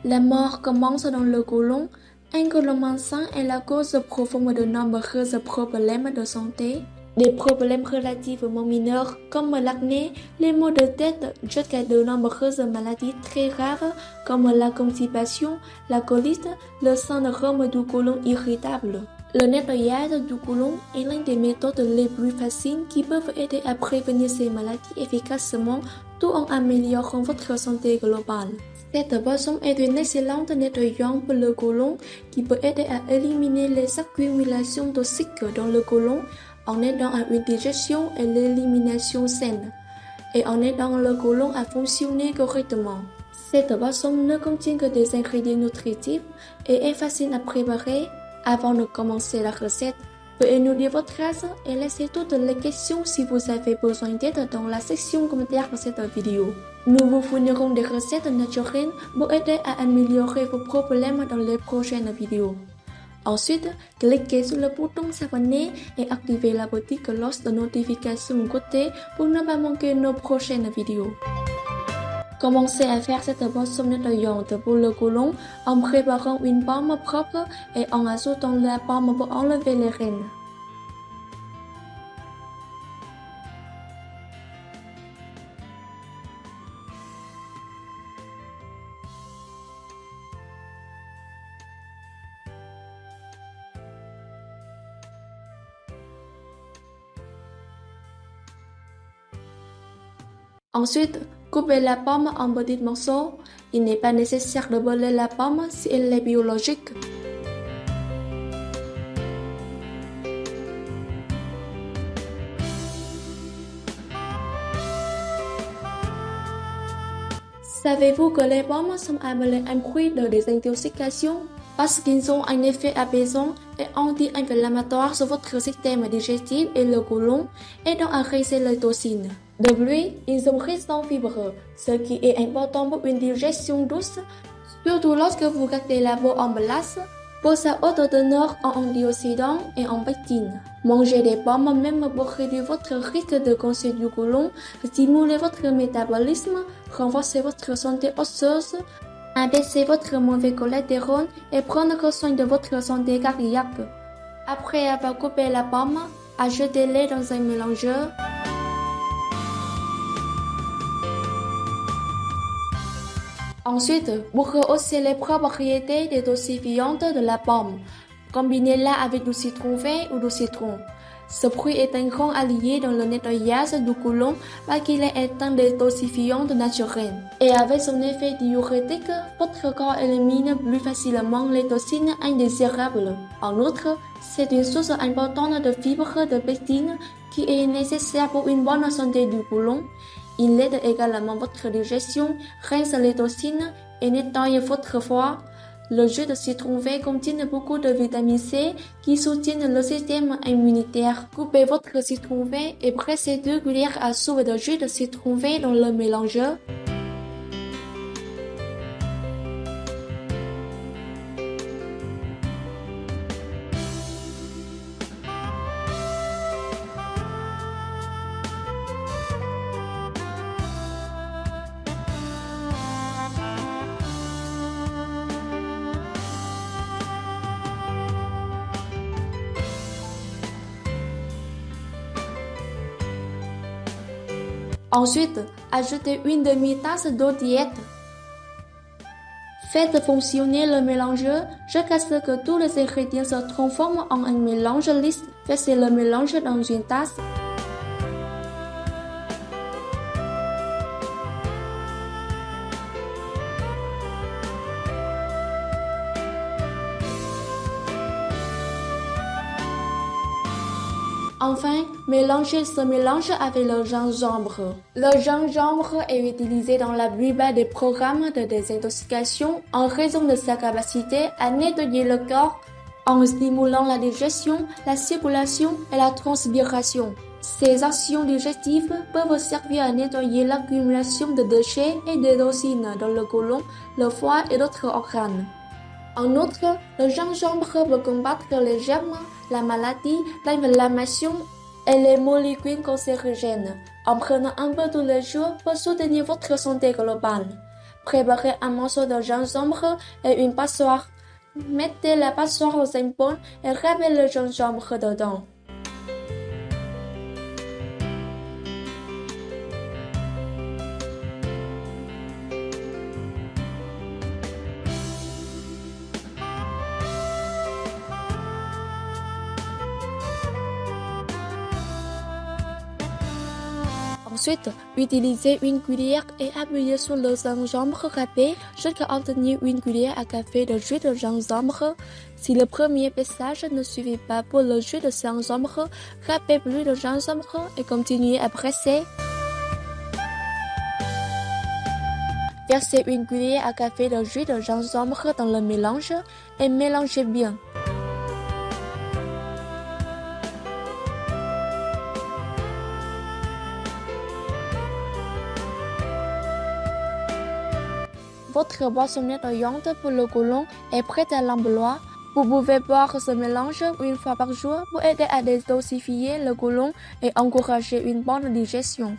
La mort commence dans le côlon. Un côlon malsain est la cause profonde de nombreux problèmes de santé. Des problèmes relativement mineurs comme l'acné, les maux de tête, jusqu'à de nombreuses maladies très rares comme la constipation, la colite, le syndrome du côlon irritable. Le nettoyage du côlon est l'une des méthodes les plus faciles qui peuvent aider à prévenir ces maladies efficacement tout en améliorant votre santé globale. Cette boisson est une excellente nettoyant pour le côlon qui peut aider à éliminer les accumulations toxiques dans le côlon en aidant à une digestion et l'élimination saine et en aidant le côlon à fonctionner correctement. Cette boisson ne contient que des ingrédients nutritifs et est facile à préparer. Avant de commencer la recette, veuillez nous dire votre âge et laissez toutes les questions si vous avez besoin d'aide dans la section commentaire de cette vidéo. Nous vous fournirons des recettes naturelles pour aider à améliorer vos problèmes dans les prochaines vidéos. Ensuite, cliquez sur le bouton s'abonner et activez la petite cloche de notification de côté pour ne pas manquer nos prochaines vidéos. Commencez à faire cette boisson nettoyante pour le côlon en préparant une pomme propre et en ajoutant la pomme pour enlever les graines. Ensuite, coupez la pomme en petits morceaux. Il n'est pas nécessaire de brûler la pomme si elle est biologique. Savez-vous que les pommes sont appelées un fruit de désintoxication parce qu'ils ont un effet apaisant et anti-inflammatoire sur votre système digestif et le côlon, aidant à raiser les toxines. De plus, ils sont riches en fibres, ce qui est important pour une digestion douce, surtout lorsque vous gardez la peau en place, pour sa haute teneur en antioxydants et en pectine. Mangez des pommes même pour réduire votre risque de cancer du côlon, stimuler votre métabolisme, renforcer votre santé osseuse, abaisser votre mauvais cholestérol et prendre soin de votre santé cardiaque. Après avoir coupé la pomme, ajoutez-les dans un mélangeur. Ensuite, pour rehausser les propriétés détoxifiantes de la pomme, combinez-la avec du citron vert ou du citron. Ce fruit est un grand allié dans le nettoyage du côlon parce qu'il est un détoxifiant naturel. Et avec son effet diurétique, votre corps élimine plus facilement les toxines indésirables. En outre, c'est une source importante de fibres de pectine qui est nécessaire pour une bonne santé du côlon. Il aide également votre digestion, rince les toxines et nettoie votre foie. Le jus de citron vert contient beaucoup de vitamine C qui soutiennent le système immunitaire. Coupez votre citron vert et pressez 2 cuillères à soupe de jus de citron vert dans le mélangeur. Ensuite, ajoutez une demi-tasse d'eau tiède. Faites fonctionner le mélangeur jusqu'à ce que tous les ingrédients se transforment en un mélange lisse. Versez le mélange dans une tasse. Enfin, mélangez ce mélange avec le gingembre. Le gingembre est utilisé dans la plupart des programmes de désintoxication en raison de sa capacité à nettoyer le corps en stimulant la digestion, la circulation et la transpiration. Ces actions digestives peuvent servir à nettoyer l'accumulation de déchets et de toxines dans le côlon, le foie et d'autres organes. En outre, le gingembre peut combattre les germes, la maladie, l'inflammation et les molécules cancérigènes. En prenant un peu tous les jours pour soutenir votre santé globale. Préparez un morceau de gingembre et une passoire. Mettez la passoire aux épaules et râpez le gingembre dedans. Ensuite, utilisez une cuillère et appuyez sur le gingembre râpé jusqu'à obtenir une cuillère à café de jus de gingembre. Si le premier passage ne suffit pas pour le jus de gingembre, râpez plus de gingembre et continuez à presser. Versez une cuillère à café de jus de gingembre dans le mélange et mélangez bien. Votre boissonnette d'oriente pour le côlon est prête à l'emploi. Vous pouvez boire ce mélange une fois par jour pour aider à détoxifier le côlon et encourager une bonne digestion.